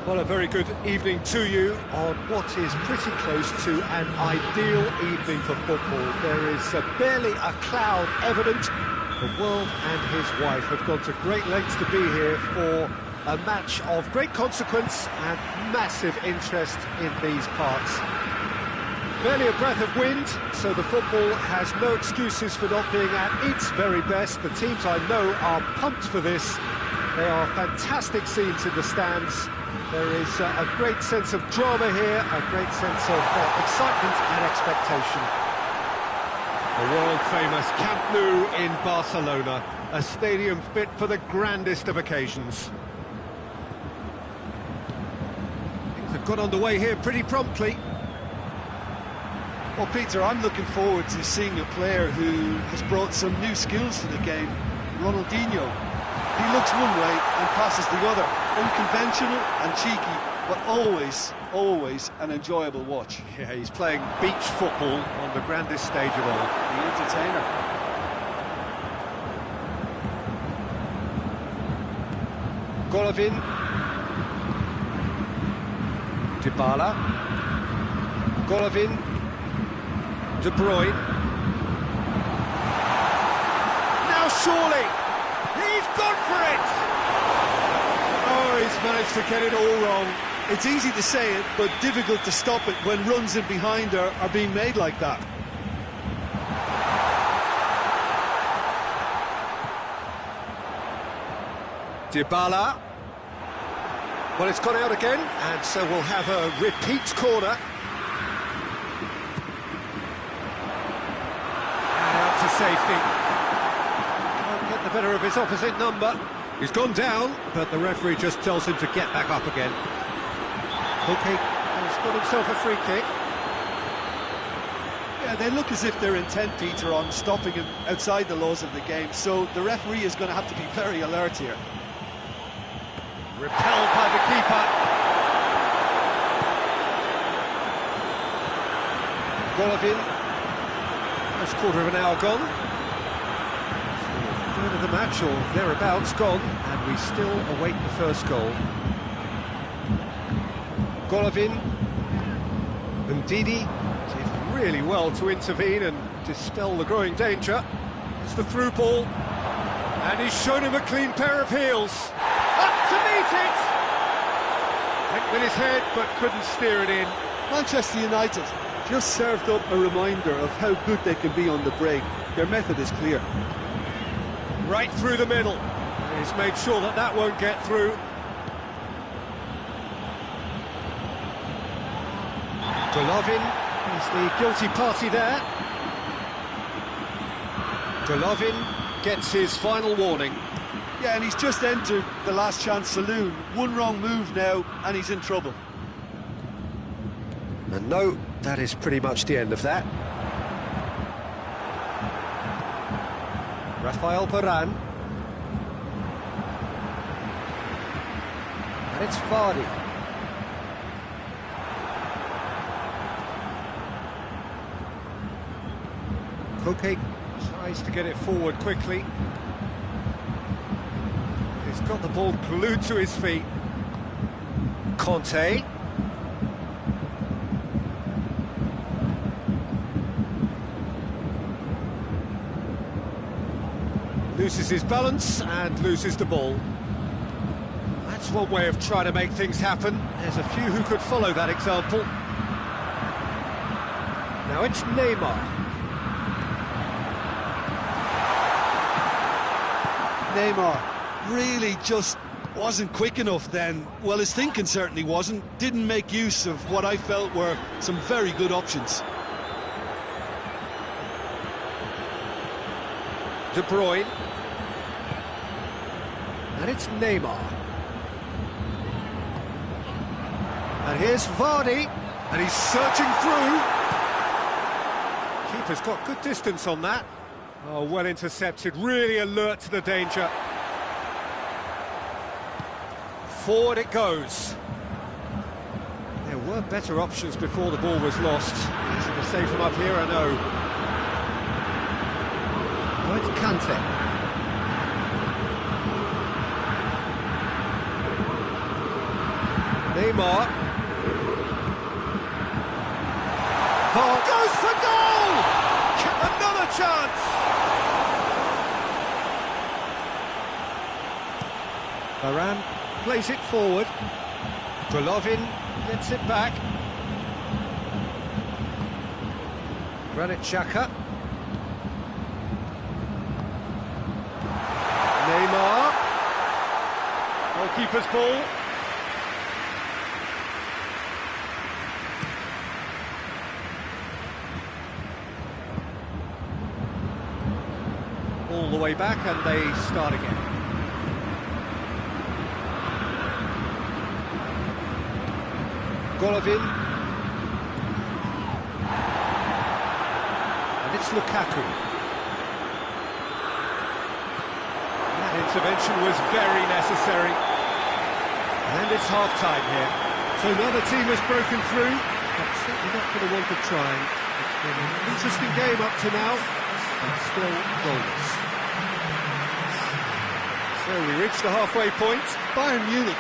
Well, a very good evening to you on what is pretty close to an ideal evening for football. There is barely a cloud evident. The world and his wife have gone to great lengths to be here for a match of great consequence and massive interest in these parts. Barely a breath of wind, so the football has no excuses for not being at its very best. The teams I know are pumped for this. They are fantastic scenes in the stands. There is a great sense of drama here, a great sense of excitement and expectation. The world-famous Camp Nou in Barcelona, a stadium fit for the grandest of occasions. Things have got underway here pretty promptly. Well, Peter, I'm looking forward to seeing a player who has brought some new skills to the game, Ronaldinho. He looks one way and passes the other, unconventional and cheeky, but always an enjoyable watch. Yeah, he's playing beach football on the grandest stage of all. The entertainer. Golovin. Dybala. Golovin. De Bruyne. Now surely, he's gone for it! Oh, he's managed to get it all wrong. It's easy to say it, but difficult to stop it when runs in behind are being made like that. Dybala. Well, it's gone out again, and so we'll have a repeat corner. To safety. Can't get the better of his opposite number. He's gone down, but the referee just tells him to get back up again. Okay, he's got himself a free kick. Yeah, they look as if they're intent, Peter, on stopping him outside the laws of the game, so the referee is going to have to be very alert here. Repelled by the keeper. Golovin. First quarter of an hour gone. So a third of the match, or thereabouts, gone, and we still await the first goal. Golovin. Ndidi did really well to intervene and dispel the growing danger. It's the through ball, and he's shown him a clean pair of heels. Up to meet it! Went with his head, but couldn't steer it in. Manchester United just served up a reminder of how good they can be on the break. Their method is clear. Right through the middle. He's made sure that that won't get through. Golovin is the guilty party there. Golovin gets his final warning. Yeah, and he's just entered the last chance saloon. One wrong move now, and he's in trouble. And no, that is pretty much the end of that. Rafael Varane. And it's Vardy. Koke tries to get it forward quickly. He's got the ball glued to his feet. Conte. Loses his balance and loses the ball. That's one way of trying to make things happen. There's a few who could follow that example. Now it's Neymar. Neymar really just wasn't quick enough then. Well, his thinking certainly wasn't. Didn't make use of what I felt were some very good options. De Bruyne. And it's Neymar. And here's Vardy. And he's searching through. Keeper's got good distance on that. Oh, well intercepted, really alert to the danger. Forward it goes. There were better options before the ball was lost. Easy to say from up here, I know. Oh, it's Kante. Neymar. Goes for goal! Another chance! Varane plays it forward. Golovin gets it back. Granit Xhaka. Neymar. Goalkeeper's ball. All the way back, and they start again. Golovin. And it's Lukaku. That intervention was very necessary. And it's half-time here. So another team has broken through, but certainly not going to want to try. It's been an interesting game up to now, but still goalless. So we reached the halfway point. Bayern Munich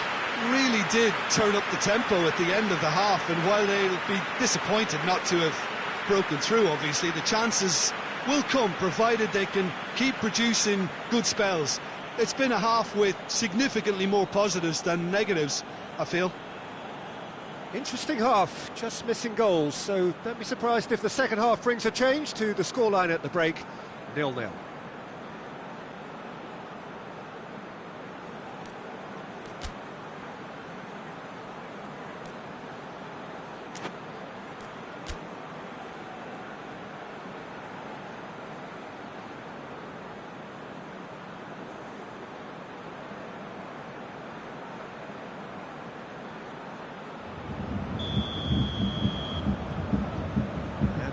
really did turn up the tempo at the end of the half, and while they'll be disappointed not to have broken through, obviously, the chances will come, provided they can keep producing good spells. It's been a half with significantly more positives than negatives, I feel. Interesting half, just missing goals, so don't be surprised if the second half brings a change to the scoreline at the break, 0-0.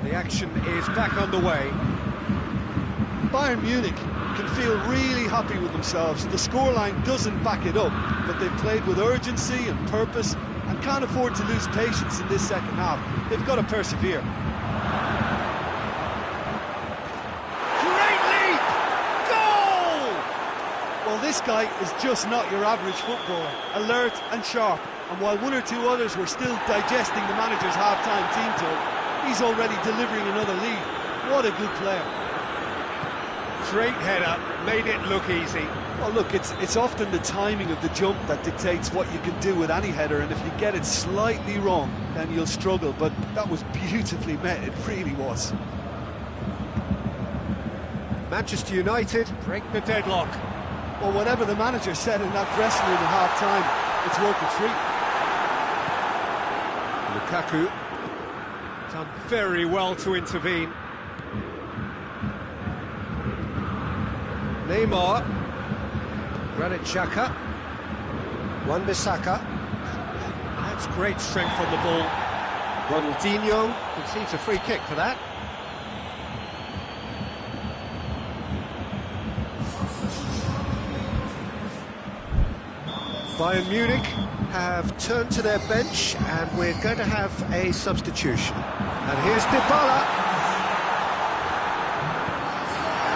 The action is back underway. Bayern Munich can feel really happy with themselves. The scoreline doesn't back it up, but they've played with urgency and purpose and can't afford to lose patience in this second half. They've got to persevere. Great leap! Goal! Well, this guy is just not your average footballer. Alert and sharp. And while one or two others were still digesting the manager's half-time team talk, he's already delivering another lead. What a good player. Great header, made it look easy. Well, look, it's often the timing of the jump that dictates what you can do with any header, and if you get it slightly wrong, then you'll struggle. But that was beautifully met, it really was. Manchester United break the deadlock. Well, whatever the manager said in that dressing room at half-time, it's worked a treat. Lukaku done very well to intervene. Neymar. Granit Xhaka. Wan-Bissaka. That's great strength on the ball. Ronaldinho concedes a free kick for that. Bayern Munich have turned to their bench, and we're going to have a substitution. And here's Dybala.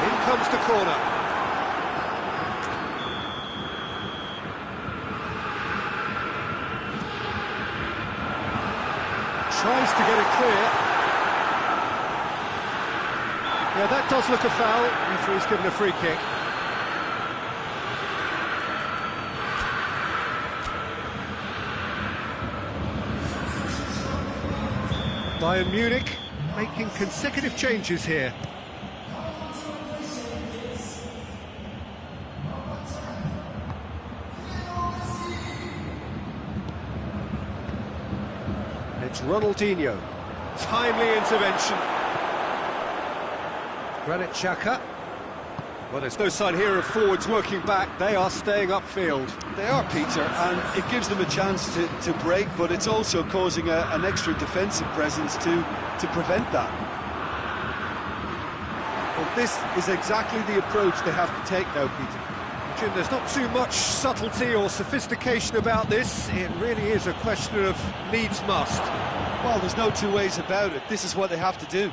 In comes the corner. Tries to get it clear. Yeah, that does look a foul. Referee's given a free kick. Bayern Munich making consecutive changes here. It's Ronaldinho. Timely intervention. Granit Xhaka. Well, there's no sign here of forwards working back. They are staying upfield. They are, Peter, and it gives them a chance to break, but it's also causing an extra defensive presence to prevent that. Well, this is exactly the approach they have to take now, Peter. Jim, there's not too much subtlety or sophistication about this. It really is a question of needs must. Well, there's no two ways about it. This is what they have to do.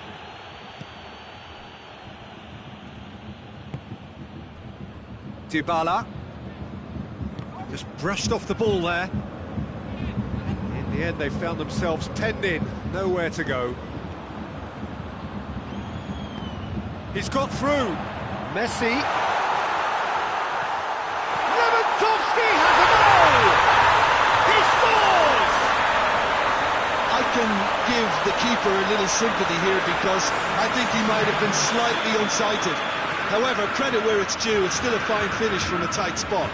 Dybala just brushed off the ball there. In the end, they found themselves penned in, nowhere to go. He's got through. Messi. Lewandowski has a goal! He scores! I can give the keeper a little sympathy here because I think he might have been slightly unsighted. However, credit where it's due, it's still a fine finish from a tight spot.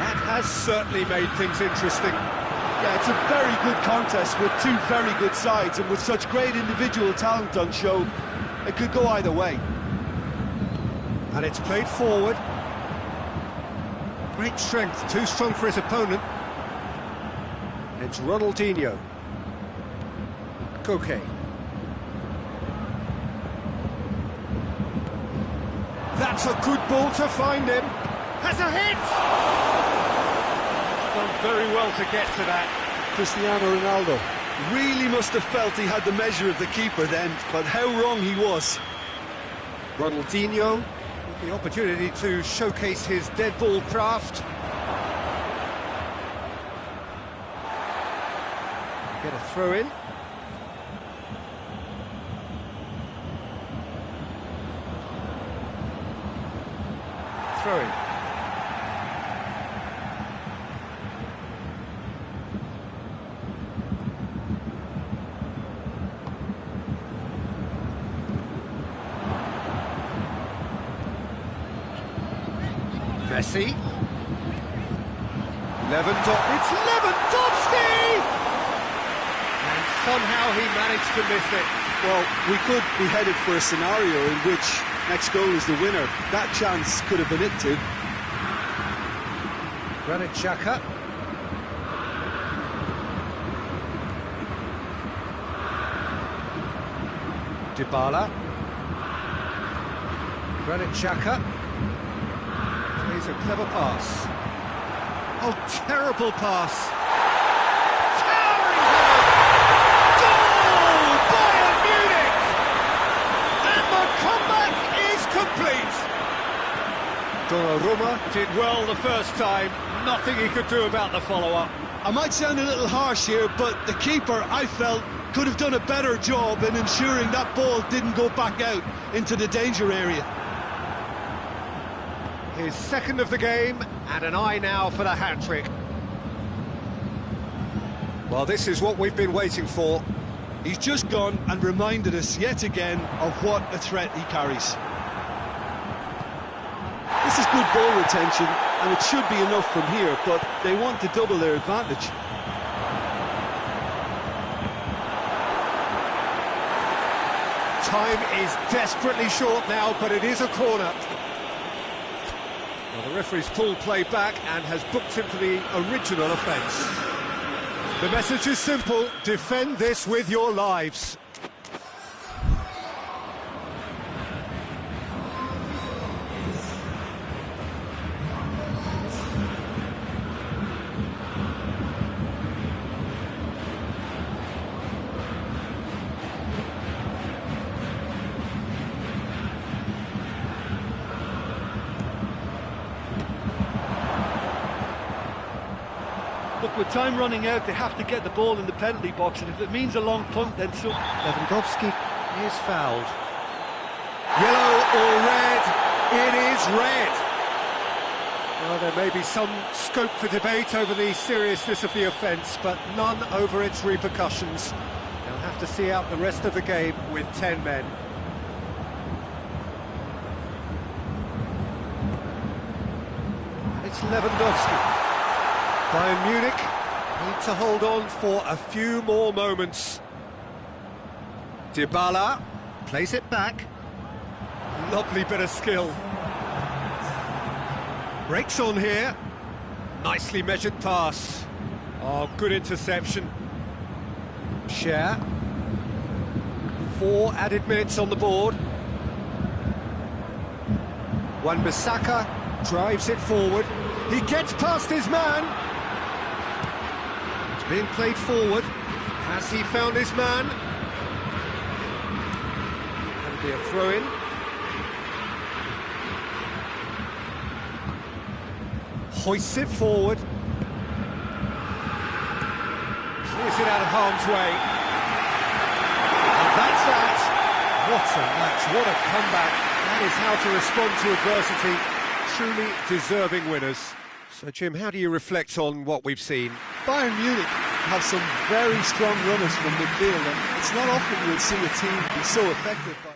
That has certainly made things interesting. Yeah, it's a very good contest with two very good sides, and with such great individual talent on show, it could go either way. And it's played forward. Great strength, too strong for his opponent. It's Ronaldinho. Koke. That's a good ball to find him. Has a hit! He's done very well to get to that. Cristiano Ronaldo really must have felt he had the measure of the keeper then, but how wrong he was. Ronaldinho with the opportunity to showcase his dead ball craft. Get a throw in. Throw in. Messi. It's Lewandowski! And somehow he managed to miss it. Well, we could be headed for a scenario in which next goal is the winner. That chance could have been it too. Granit Xhaka. Dybala. Granit Xhaka. Plays a clever pass. Oh, terrible pass. Towering header. Goal! Bayern Munich! And the comeback is complete. Donnarumma did well the first time. Nothing he could do about the follow-up. I might sound a little harsh here, but the keeper, I felt, could have done a better job in ensuring that ball didn't go back out into the danger area. His second of the game, and an eye now for the hat-trick. Well, this is what we've been waiting for. He's just gone and reminded us yet again of what a threat he carries. This is good ball retention, and it should be enough from here, but they want to double their advantage. Time is desperately short now, but it is a corner. Well, the referee's pulled play back and has booked him for the original offence. The message is simple: defend this with your lives. Look, with time running out, they have to get the ball in the penalty box, and if it means a long punt, then so. Lewandowski is fouled. Yellow or red? It is red. Well, there may be some scope for debate over the seriousness of the offence, but none over its repercussions. They'll have to see out the rest of the game with 10 men. It's Lewandowski. Bayern Munich need to hold on for a few more moments. Dybala plays it back. Lovely bit of skill. Breaks on here. Nicely measured pass. Oh, good interception. Share. 4 added minutes on the board. Wan-Bissaka drives it forward. He gets past his man. It's being played forward. Has he found his man? That'll be a throw-in. Hoists it forward. harm's way. And that's that. What a match, what a comeback. That is how to respond to adversity. Truly deserving winners. So, Jim, how do you reflect on what we've seen? Bayern Munich have some very strong runners from midfield, and it's not often you'll see a team be so effective by...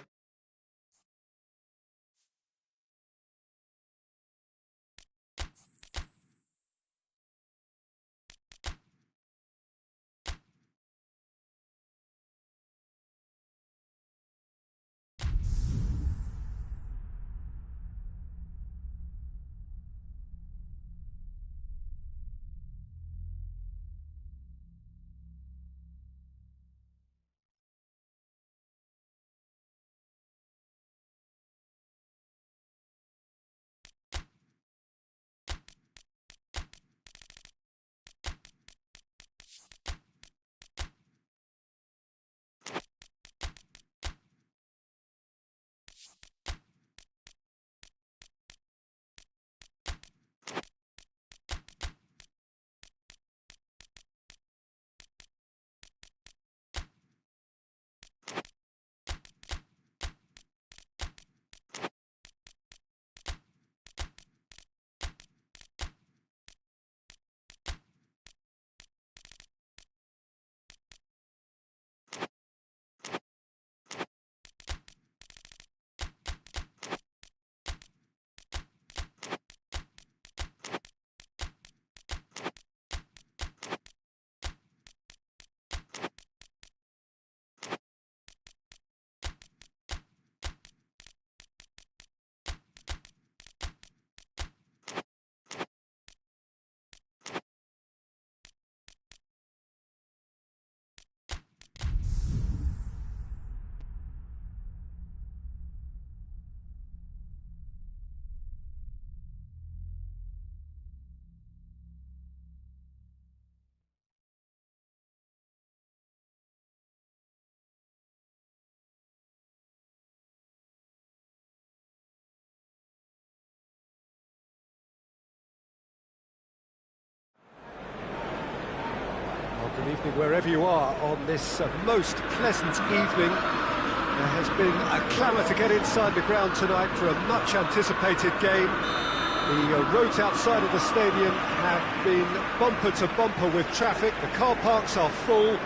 Good evening wherever you are on this most pleasant evening. There has been a clamour to get inside the ground tonight for a much anticipated game. The roads outside of the stadium have been bumper to bumper with traffic. The car parks are full.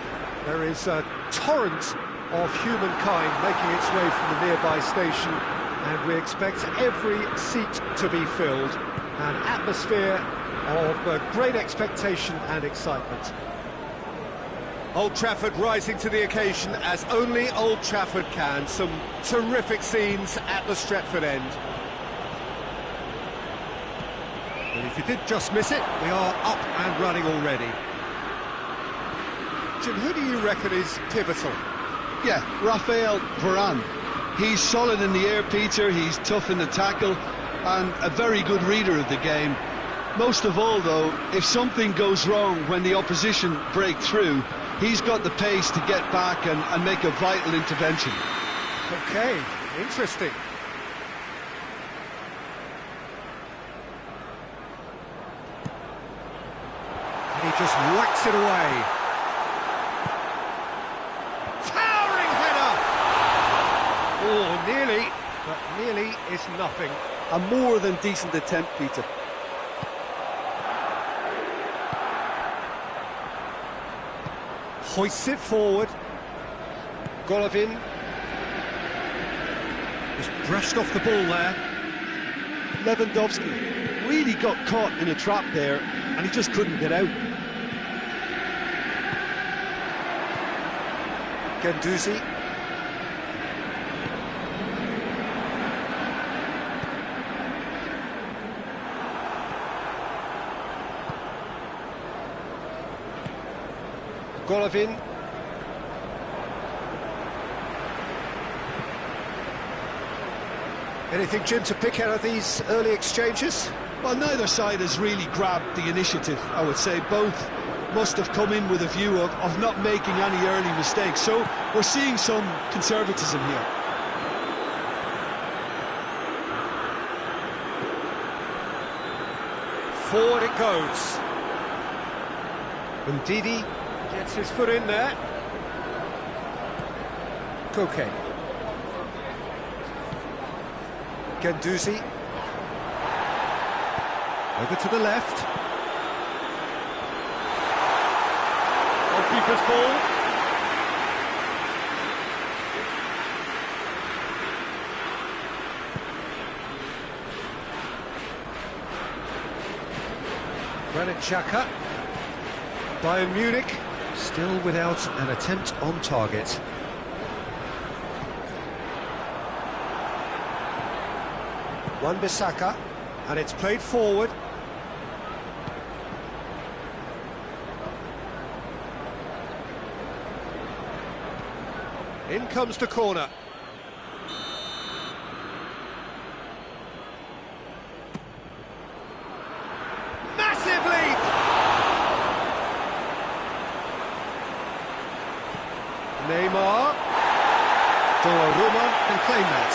There is a torrent of humankind making its way from the nearby station, and we expect every seat to be filled. An atmosphere of great expectation and excitement. Old Trafford rising to the occasion as only Old Trafford can. Some terrific scenes at the Stretford end. And if you did just miss it, we are up and running already. Jim, who do you reckon is pivotal? Yeah, Raphael Varane. He's solid in the air, Peter, he's tough in the tackle, and a very good reader of the game. Most of all, though, if something goes wrong when the opposition break through, he's got the pace to get back and make a vital intervention. Okay, interesting. And he just whacks it away. Towering header! Oh, nearly, but nearly is nothing. A more than decent attempt, Peter. Hoists it forward. Golovin. Just brushed off the ball there. Lewandowski really got caught in a trap there, and he just couldn't get out. Guendouzi. Golovin. Anything, Jim, to pick out of these early exchanges? Well, neither side has really grabbed the initiative, I would say. Both must have come in with a view of not making any early mistakes. So we're seeing some conservatism here. Forward it goes. Ndidi. Gets his foot in there. Koke. Guendouzi. Over to the left. Goalkeeper's ball. Granit Xhaka. Bayern Munich still without an attempt on target. Wan-Bissaka, and it's played forward. In comes the corner. Massive leap! Neymar. Donnarumma can claim that.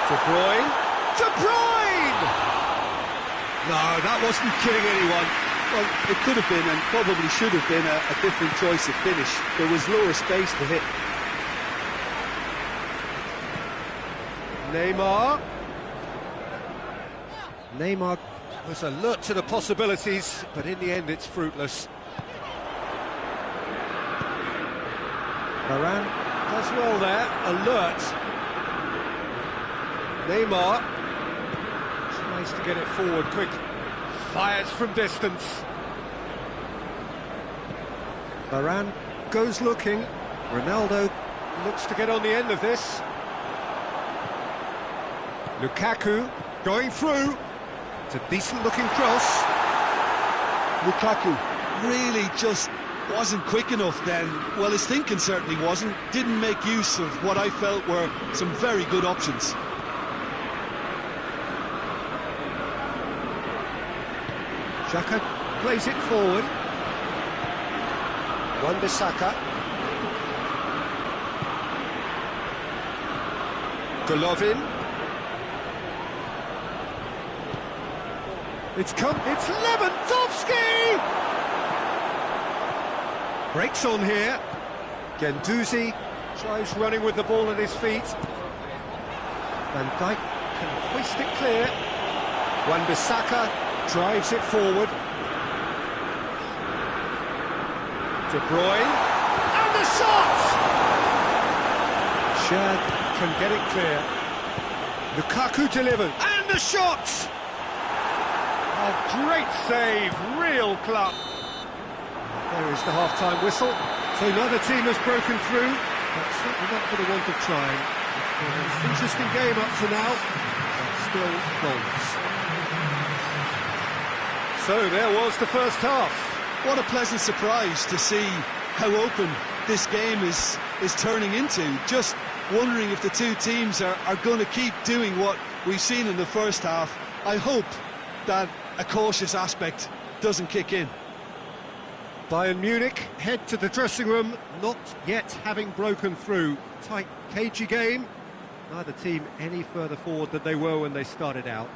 De Bruyne. De Bruyne! No, that wasn't killing anyone. Well, it could have been and probably should have been a different choice of finish. There was lower space to hit. Neymar. Neymar was alert to the possibilities, but in the end it's fruitless. Varane does well there, alert. Neymar tries to get it forward quick, fires from distance. Varane goes looking, Ronaldo looks to get on the end of this. Lukaku going through, it's a decent looking cross. Lukaku really just wasn't quick enough then. Well, his thinking certainly wasn't. Didn't make use of what I felt were some very good options. Xhaka plays it forward. Wan-Bissaka. Golovin. It's Lewandowski! Breaks on here. Guendouzi tries running with the ball at his feet. Van Dijk can hoist it clear. Wan-Bissaka drives it forward. De Bruyne. And the shot! Shad can get it clear. Lukaku delivered. And the shot! A great save, real club. There is the half-time whistle. So neither team has broken through, but certainly not for the want of trying. It's been an interesting game up to now, but still goals. So there was the first half. What a pleasant surprise to see how open this game is turning into. Just wondering if the two teams are going to keep doing what we've seen in the first half. I hope that a cautious aspect doesn't kick in. Bayern Munich head to the dressing room, not yet having broken through. Tight, cagey game. Neither team any further forward than they were when they started out.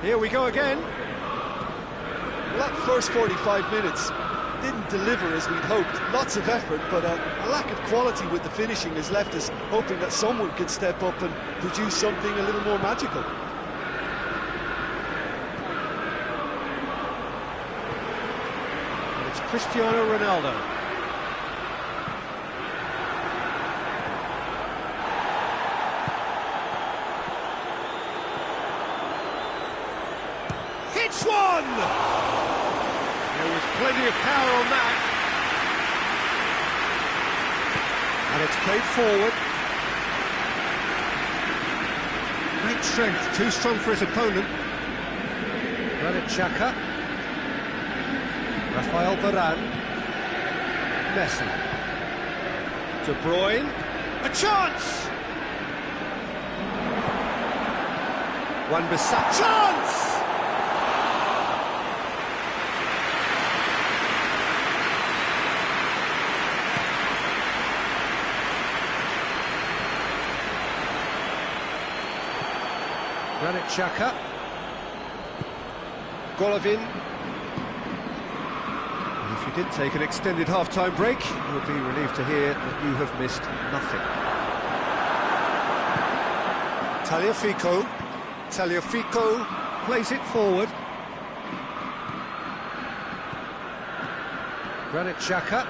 Here we go again. Well, that first 45 minutes didn't deliver as we'd hoped. Lots of effort, but a lack of quality with the finishing has left us hoping that someone could step up and produce something a little more magical. And it's Cristiano Ronaldo. Hits one! There was plenty of power on that. And it's played forward. Great strength, too strong for his opponent. Granit Xhaka. Rafael Varane. Messi. De Bruyne. A chance! Wan-Bissaka. Chance! Granit Xhaka. Golovin. And if you did take an extended half-time break, you'll be relieved to hear that you have missed nothing. Tagliafico. Tagliafico plays it forward. Granit Xhaka.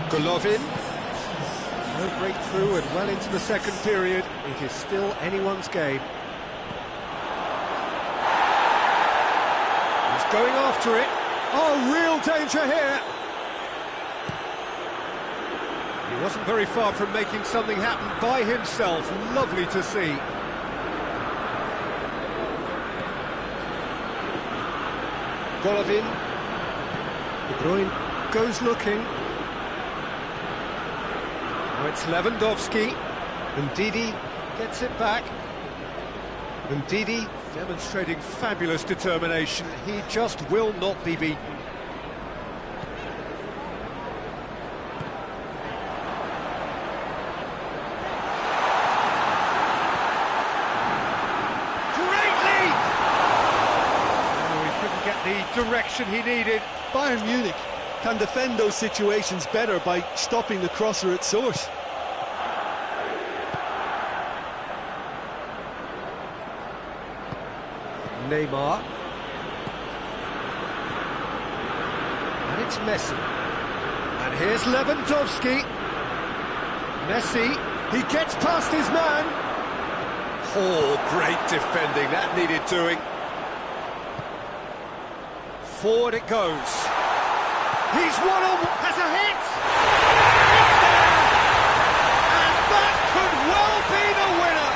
Golovin. No breakthrough and well into the second period. It is still anyone's game. He's going after it. Oh, real danger here. He wasn't very far from making something happen by himself. Lovely to see. Golovin. De Bruyne goes looking. Now it's Lewandowski. Ndidi gets it back. Ndidi demonstrating fabulous determination. He just will not be beaten. Great lead! Oh, he couldn't get the direction he needed. Bayern Munich can defend those situations better by stopping the crosser at source. Neymar. And it's Messi. And here's Lewandowski. Messi, he gets past his man. Oh, great defending, that needed doing. Forward it goes. He's one on, has a hit! It's there! And that could well be the winner!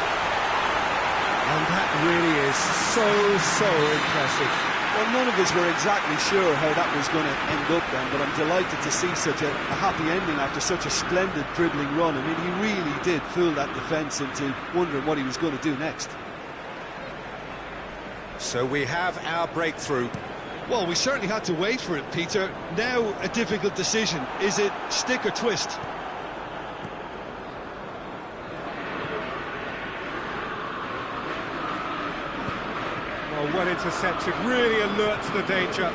And that really is so impressive. Well, none of us were exactly sure how that was going to end up then, but I'm delighted to see such a happy ending after such a splendid dribbling run. I mean, he really did fool that defence into wondering what he was going to do next. So we have our breakthrough. Well, we certainly had to wait for it, Peter. Now a difficult decision. Is it stick or twist? Well intercepted, really alert to the danger.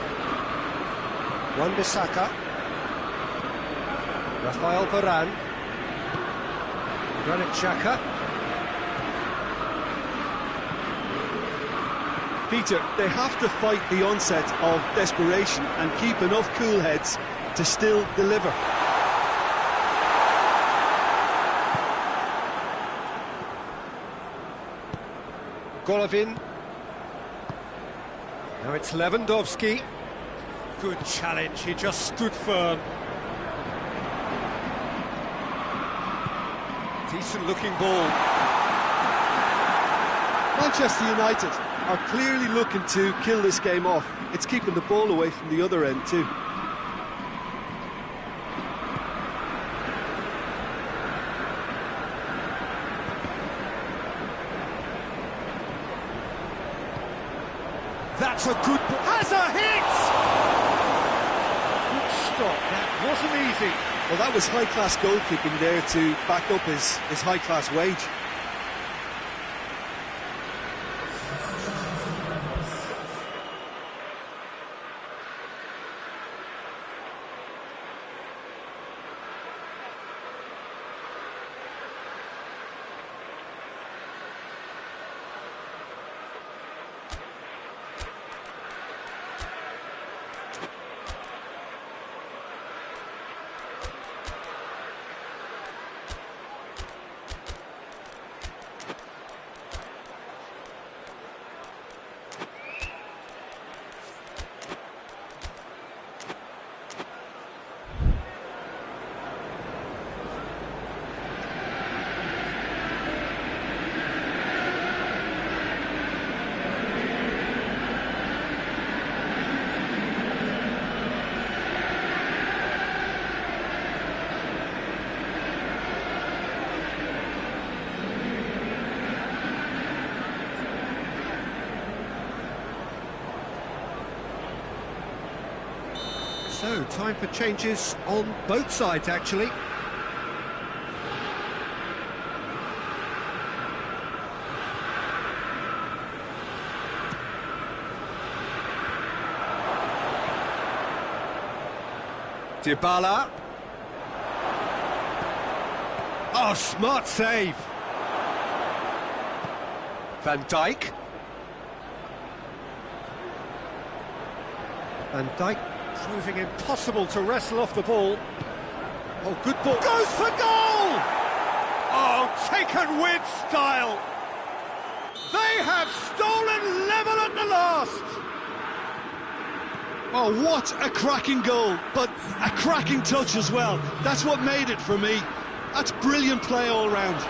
Wan-Bissaka. Rafael Varane. Granit Xhaka. Peter, they have to fight the onset of desperation and keep enough cool heads to still deliver. Golovin. Now it's Lewandowski. Good challenge, he just stood firm. Decent looking ball. Manchester United are clearly looking to kill this game off. It's keeping the ball away from the other end too. That's a good ball. Has a hit! Good stop, that wasn't easy. Well, that was high-class goalkeeping there to back up his high-class wage. So, time for changes on both sides, actually. Dybala. Oh, smart save. Van Dijk. Van Dijk proving impossible to wrestle off the ball. Oh, good ball. Goes for goal! Oh, taken with style. They have stolen level at the last. Oh, what a cracking goal, but a cracking touch as well. That's what made it for me. That's brilliant play all round.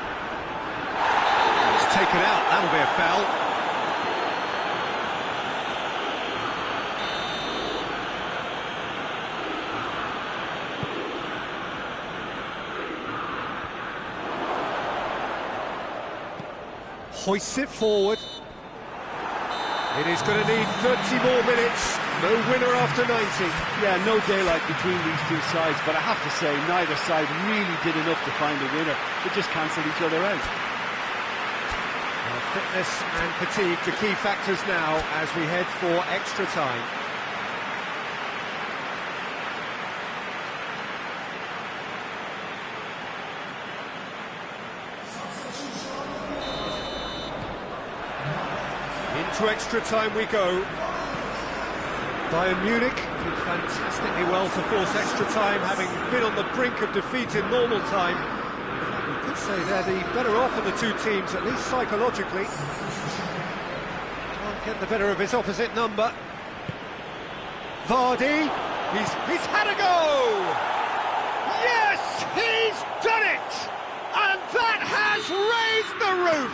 It's taken out, that'll be a foul. Hoists it forward. It is going to need 30 more minutes. No winner after 90. Yeah, no daylight between these two sides, but I have to say, neither side really did enough to find a winner. They just cancelled each other out. Well, fitness and fatigue, the key factors now as we head for extra time. Into extra time we go. Bayern Munich did fantastically well to force extra time, having been on the brink of defeat in normal time. In fact, we could say they're the better off of the two teams, at least psychologically. Can't get the better of his opposite number. Vardy, he's had a go! Yes, he's done it! And that has raised the roof!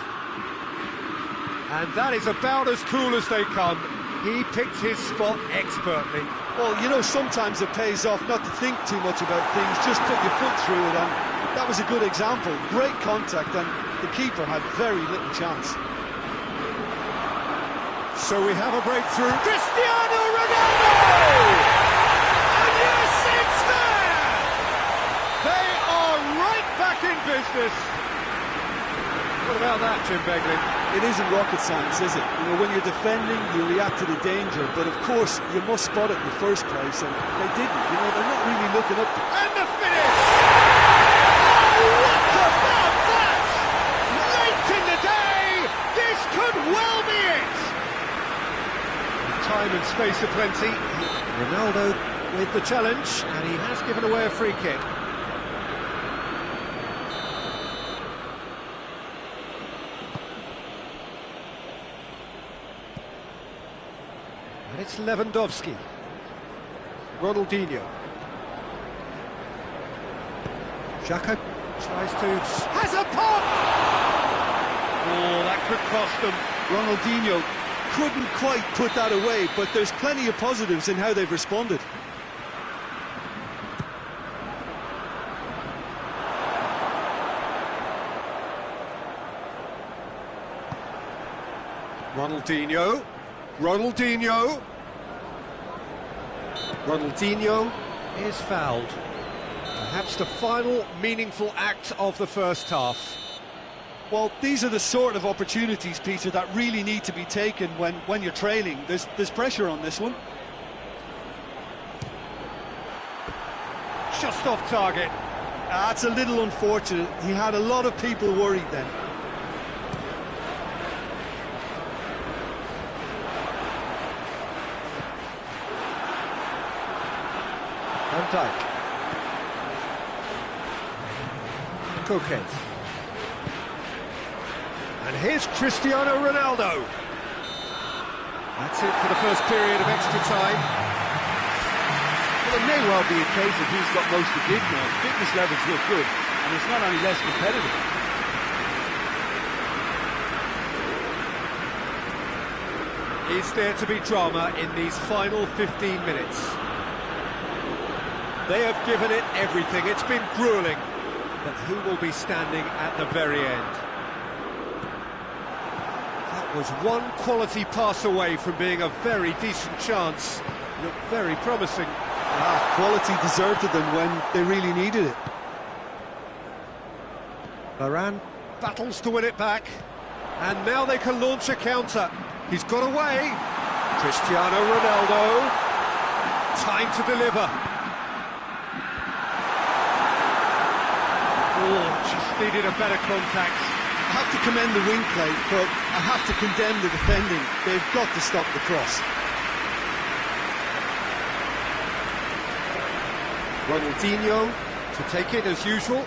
And that is about as cool as they come. He picked his spot expertly. Well, you know, sometimes it pays off not to think too much about things, just put your foot through it, and that was a good example. Great contact, and the keeper had very little chance. So we have a breakthrough. Cristiano Ronaldo! And yes, it's there! They are right back in business. What about that, Jim Beglin? It isn't rocket science, is it? You know, when you're defending, you react to the danger, but of course, you must spot it in the first place, and they didn't. You know, they're not really looking up. And the finish! Oh, what about that? Late in the day, this could well be it! Time and space aplenty. Ronaldo with the challenge, and he has given away a free kick. And it's Lewandowski. Ronaldinho. Xhaka tries to... has a pop! Oh, that could cost them. Ronaldinho couldn't quite put that away, but there's plenty of positives in how they've responded. Ronaldinho. Ronaldinho is fouled. Perhaps the final meaningful act of the first half. Well, these are the sort of opportunities, Peter, that really need to be taken when you're trailing. There's pressure on this one. Just off target. That's a little unfortunate. He had a lot of people worried then. Van Dijk. Koke. And here's Cristiano Ronaldo. That's it for the first period of extra time. Well, it may well be a case that he's got most to give now. Fitness levels look good, and it's not any less competitive. Is there to be drama in these final 15 minutes? They have given it everything. It's been gruelling. But who will be standing at the very end? That was one quality pass away from being a very decent chance. Looked very promising. Quality deserted them when they really needed it. Varane battles to win it back. And now they can launch a counter. He's got away. Cristiano Ronaldo. Time to deliver. needed a better contact. I have to commend the wing play, but I have to condemn the defending. They've got to stop the cross. Ronaldinho to take it as usual.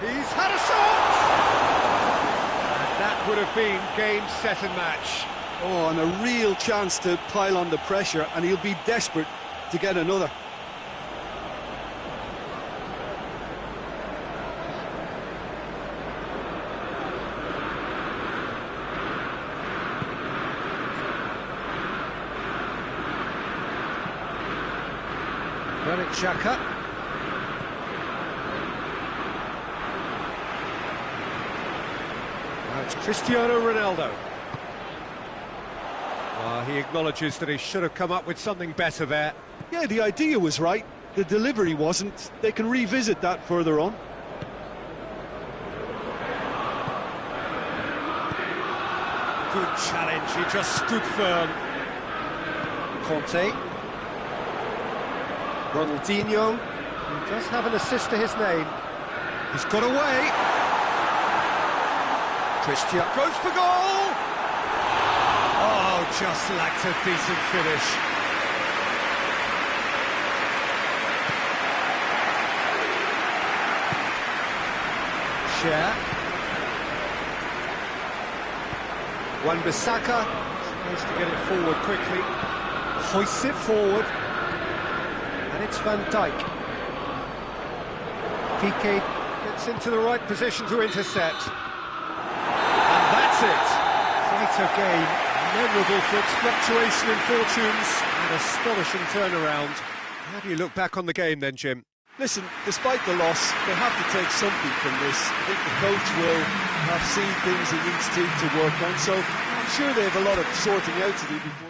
He's had a shot! And that would have been game, set and match. Oh, and a real chance to pile on the pressure, and he'll be desperate to get another. Granit Xhaka. Now it's Cristiano Ronaldo. He acknowledges that he should have come up with something better there. Yeah, the idea was right. The delivery wasn't. They can revisit that further on. Good challenge, he just stood firm. Conte. Ronaldinho, he does have an assist to his name. He's got away. Cristiano goes for goal! Oh, just lacked a decent finish. Share. Wan-Bissaka tries to get it forward quickly. Hoists it forward. And it's Van Dijk. Piqué gets into the right position to intercept. And that's it. Quite a game, memorable for its fluctuation in fortunes and astonishing turnaround. How do you look back on the game then, Jim? Listen, despite the loss, they have to take something from this. I think the coach will have seen things he needs to work on, so I'm sure they have a lot of sorting out to do before.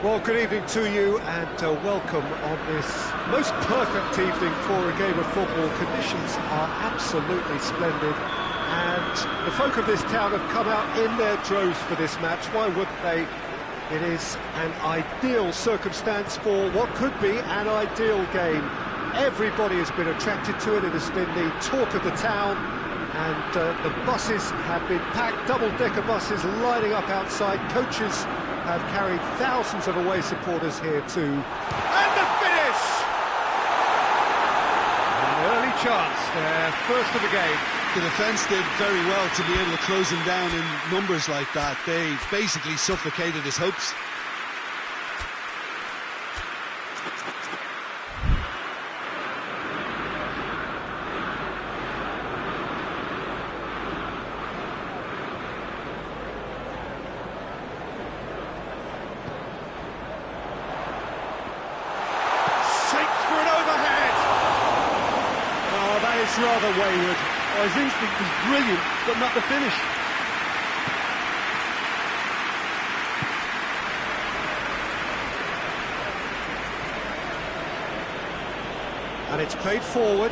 Well, good evening to you and welcome on this most perfect evening for a game of football. Conditions are absolutely splendid and the folk of this town have come out in their droves for this match. Why wouldn't they? It is an ideal circumstance for what could be an ideal game. Everybody has been attracted to it. It has been the talk of the town and the buses have been packed, double-decker buses lining up outside. Coaches have carried thousands of away supporters here too. And the finish! An early chance, their first of the game. The defence did very well to be able to close him down in numbers like that. They basically suffocated his hopes. Rather wayward. Oh, his instinct was brilliant, but not the finish. And it's played forward.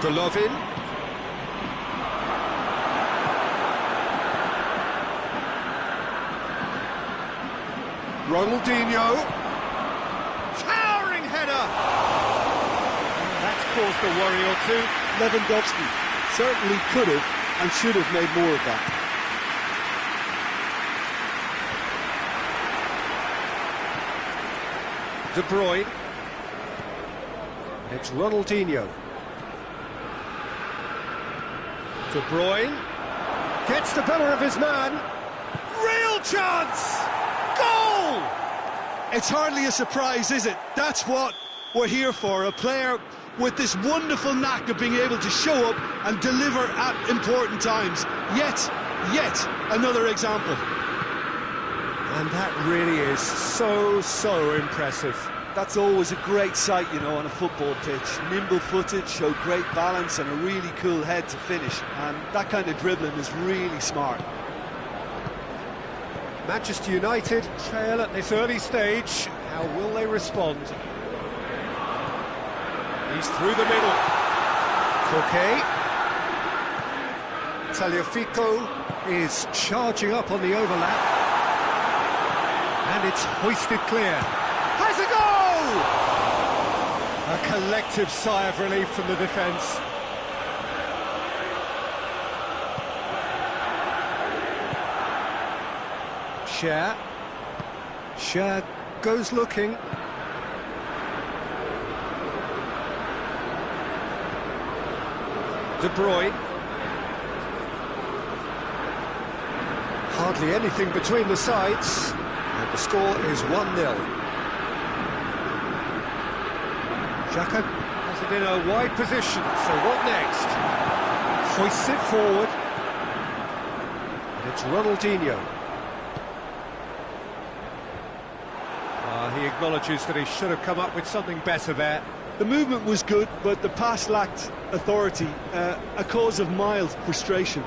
Golovin. Ronaldinho. Towering header! Caused a worry or two. Lewandowski certainly could have and should have made more of that. De Bruyne. It's Ronaldinho. De Bruyne gets the better of his man. Real chance! Goal! It's hardly a surprise, is it? That's what we're here for, a player with this wonderful knack of being able to show up and deliver at important times. Yet another example. And that really is so impressive. That's always a great sight, you know, on a football pitch. Nimble-footed, showed great balance and a really cool head to finish. And that kind of dribbling is really smart. Manchester United trail at this early stage. How will they respond? He's through the middle. Koke. Tagliafico is charging up on the overlap. And it's hoisted clear. Has a goal! A collective sigh of relief from the defence. Cher goes looking. De Bruyne. Hardly anything between the sides, and the score is 1-0. Xhaka has it in a wide position, so what next? Hoists it forward. And it's Ronaldinho. He acknowledges that he should have come up with something better there. The movement was good, but the pass lacked authority, a cause of mild frustration.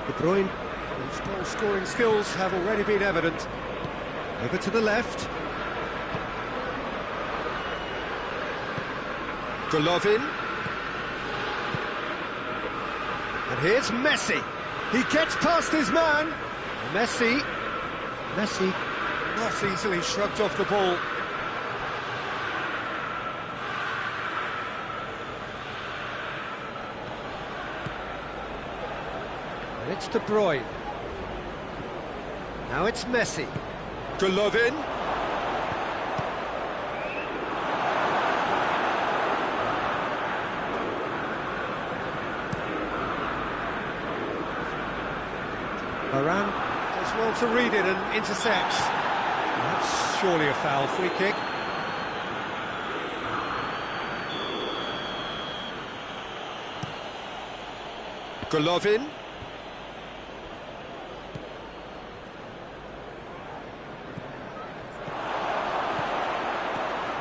De Bruyne, whose goal-scoring skills have already been evident. Over to the left. Golovin. And here's Messi. He gets past his man. Messi not easily shrugged off the ball. And it's De Bruyne. Now it's Messi. Golovin. Varane does well to read it and intercepts. That's surely a foul. Free kick. Golovin.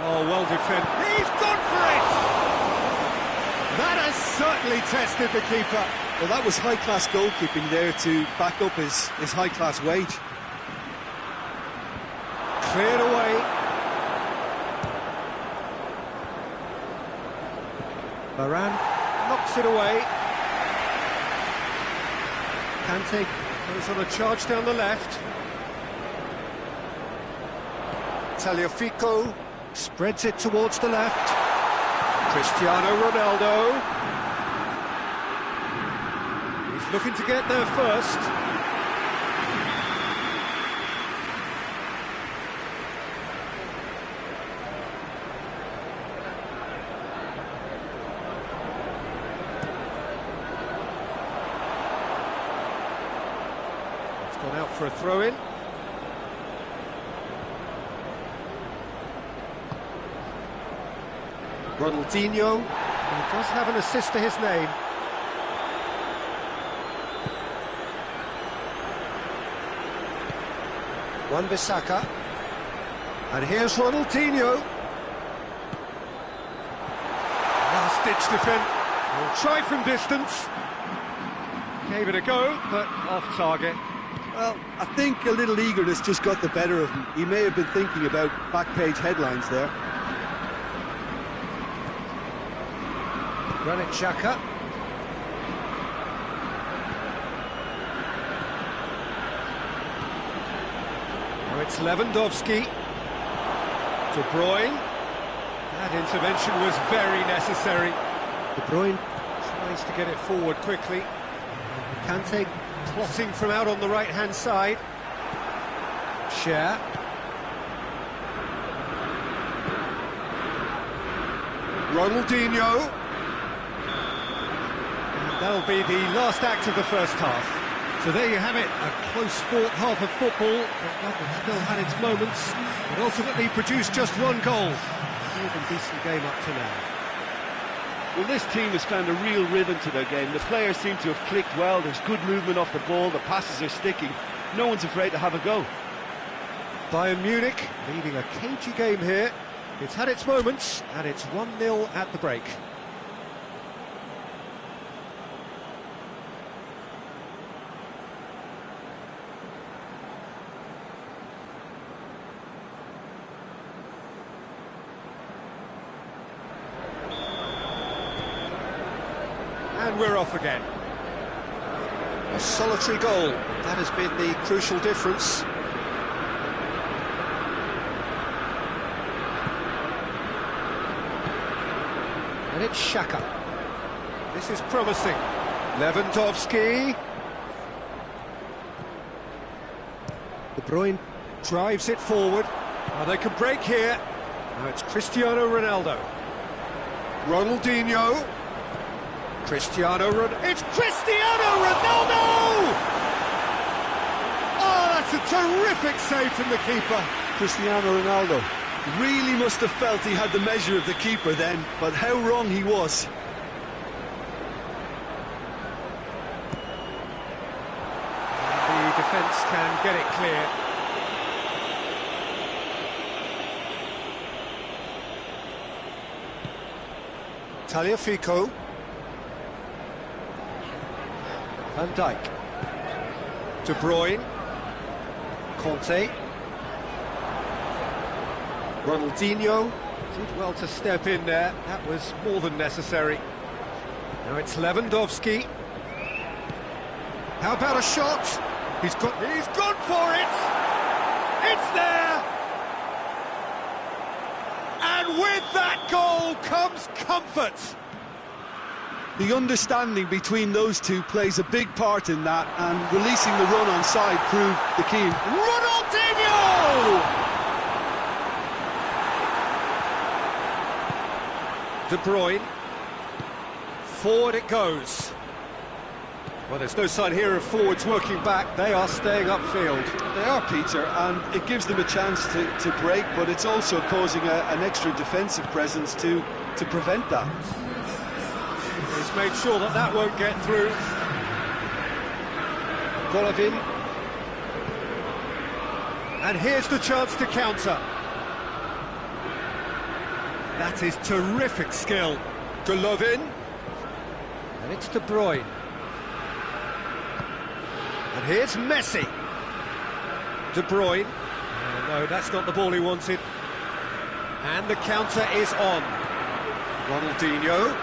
Oh, well defended. He's gone for it! That has certainly tested the keeper. Well, that was high-class goalkeeping there to back up his high-class wage. Cleared away. Varane knocks it away. Kante goes on a charge down the left. Tagliafico spreads it towards the left. Cristiano Ronaldo. He's looking to get there first. It's gone out for a throw-in. Ronaldinho, who does have an assist to his name. Wan-Bissaka. And here's Ronaldinho. Last-ditch defence. We'll try from distance. Gave it a go, but off target. Well, I think a little eagerness just got the better of him. He may have been thinking about back-page headlines there. Granit Xhaka. Now it's Lewandowski. De Bruyne. That intervention was very necessary. De Bruyne tries to get it forward quickly. Kante plotting from out on the right-hand side. Cher. Ronaldinho. That'll be the last act of the first half. So there you have it, a close-fought half of football, but that one still had its moments, but ultimately produced just one goal. More than decent game up to now. Well, this team has found a real rhythm to their game. The players seem to have clicked well, there's good movement off the ball, the passes are sticking. No one's afraid to have a go. Bayern Munich leading a cagey game here. It's had its moments, and it's 1-0 at the break. And we're off again. A solitary goal, that has been the crucial difference. And it's Xhaka. This is promising. Lewandowski. De Bruyne drives it forward. Oh, they can break here. Now it's Cristiano Ronaldo. Ronaldinho. It's Cristiano Ronaldo! Oh, that's a terrific save from the keeper. Cristiano Ronaldo really must have felt he had the measure of the keeper then, but how wrong he was. And the defence can get it clear. Tagliafico. Van Dijk. De Bruyne. Conte. Ronaldinho. Did well to step in there. That was more than necessary. Now it's Lewandowski. How about a shot? He's gone for it! It's there! And with that goal comes comfort! The understanding between those two plays a big part in that, and releasing the run on side proved the key. Ronaldinho! De Bruyne. Forward it goes. Well, there's no sign here of forwards working back. They are staying upfield. They are, Peter, and it gives them a chance to break, but it's also causing an extra defensive presence to prevent that. He's made sure that that won't get through. Golovin. And here's the chance to counter. That is terrific skill. Golovin. And it's De Bruyne. And here's Messi. De Bruyne. No, that's not the ball he wanted. And the counter is on. Ronaldinho.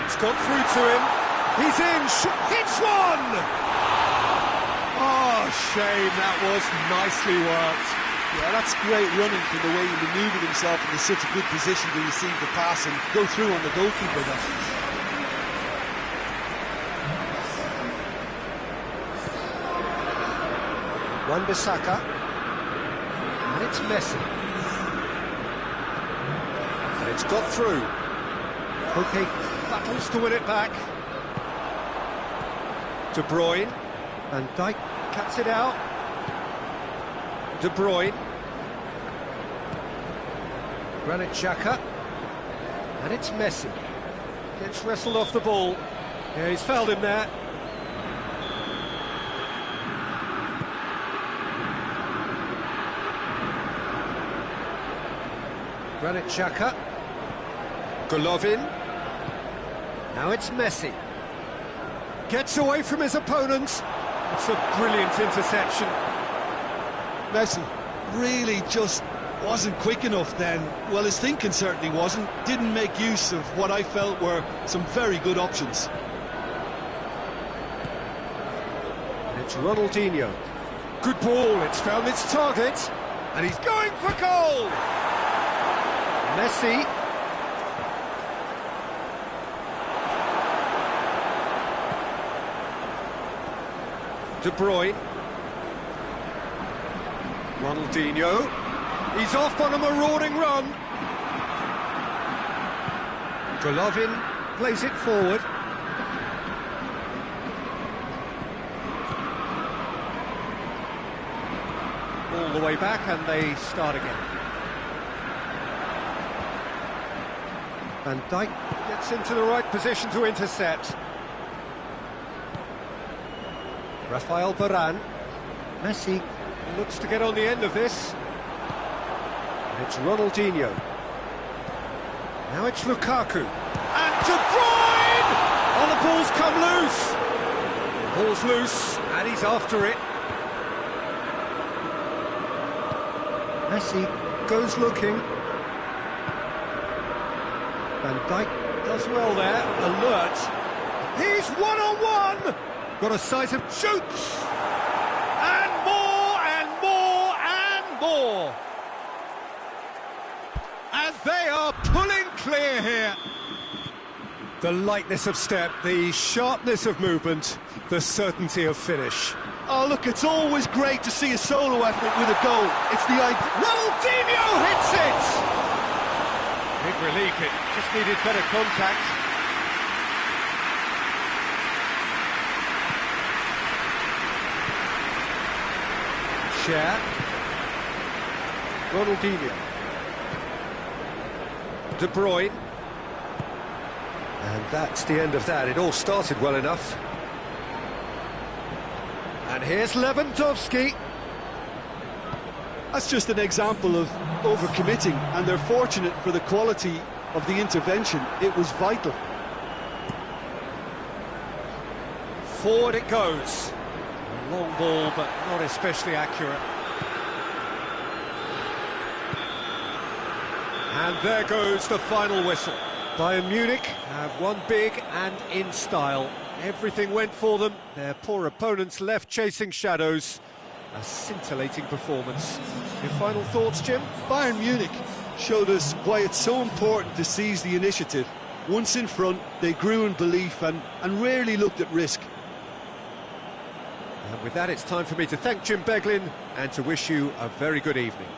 It's got through to him. He's in. Hits one! Oh, shame. That was nicely worked. Yeah, that's great running from the way he manoeuvred himself into such a good position to receive the pass and go through on the goalkeeper there. Wan-Bissaka, and it's Messi, and it's got through. Okay, battles to win it back. De Bruyne, and Dijk cuts it out. De Bruyne, Granit Xhaka, and it's Messi. Gets wrestled off the ball. Yeah, he's fouled him there. Granit Xhaka, Golovin, now it's Messi, gets away from his opponents, it's a brilliant interception. Messi really just wasn't quick enough then. Well, his thinking certainly wasn't, didn't make use of what I felt were some very good options. And it's Ronaldinho, good ball, it's found its target, and he's going for goal! Messi. De Bruyne. Ronaldinho. He's off on a marauding run. Golovin plays it forward. All the way back and they start again. Van Dijk gets into the right position to intercept. Rafael Varane. Messi looks to get on the end of this. And it's Ronaldinho. Now it's Lukaku. And De Bruyne! Oh, the ball's come loose. The ball's loose, and he's after it. Messi goes looking. Van Dijk does well there, alert. He's one-on-one! Got a sight of shoots! And more, and more, and more! And they are pulling clear here. The lightness of step, the sharpness of movement, the certainty of finish. Oh, look, it's always great to see a solo effort with a goal. It's the idea. Ronaldinho hits it! Big relief, it just needed better contact. Cher. Ronaldinho. De Bruyne. And that's the end of that. It all started well enough. And here's Lewandowski. That's just an example of overcommitting, and they're fortunate for the quality of the intervention. It was vital. Forward it goes. Long ball, but not especially accurate. And there goes the final whistle. Bayern Munich have won big and in style. Everything went for them. Their poor opponents left chasing shadows. A scintillating performance. Your final thoughts, Jim? Bayern Munich showed us why it's so important to seize the initiative. Once in front, they grew in belief and rarely looked at risk. And with that, it's time for me to thank Jim Beglin and to wish you a very good evening.